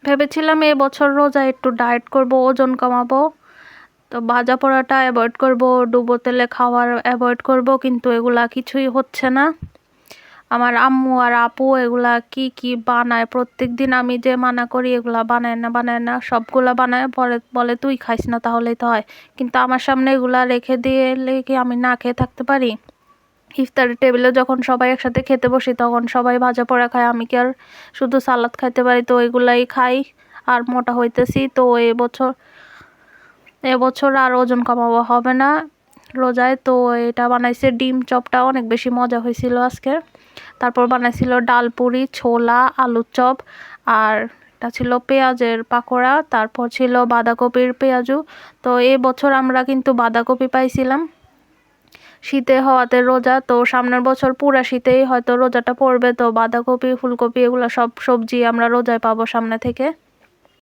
ভেবেছিলাম এবছর রোজায় একটু ডায়েট করব, ওজন কমাবো। তো ভাজা পোড়াটা অ্যাভয়েড করব, ডুবো তেলে খাওয়ার অ্যাভয়েড করব, কিন্তু এগুলা কিছুই হচ্ছে না। আমার আম্মু আর আপু এগুলা কি কি বানায়, প্রত্যেকদিন আমি যে মানা করি এগুলা বানায় না, সবগুলা বানায়, পরে বলে তুই খাইস না তাহলেই তো হয়। কিন্তু আমার সামনে এগুলা রেখে দিয়ে কি আমি না খেয়ে থাকতে পারি? ইফতারের টেবিলে যখন সবাই একসাথে খেতে বসি তখন সবাই ভাজা পোড়া খায়, আমি কি আর শুধু সালাদ খাইতে পারি? তো এগুলাই খাই আর মোটা হইতেছি। তো এবছর আর ওজন কমাবো হবে না রোজায়। তো এটা বানাইছে ডিম চপটা, অনেক বেশি মজা হয়েছিল আজকে। তারপর বানাইছিল ডাল পুরি, ছোলা, আলুর চপ, আর এটা ছিল পেঁয়াজের পাকোড়া, তারপর ছিল বাঁধাকপির পেঁয়াজু। তো এবছর আমরা কিন্তু বাঁধাকপি পাইছিলাম শীতে হওয়াতে রোজা, তো সামনের বছর পুরা শীতেই হয়তো রোজাটা পড়বে, তো বাঁধাকপি ফুলকপি এগুলো সব সবজি আমরা রোজায় পাবো সামনে থেকে।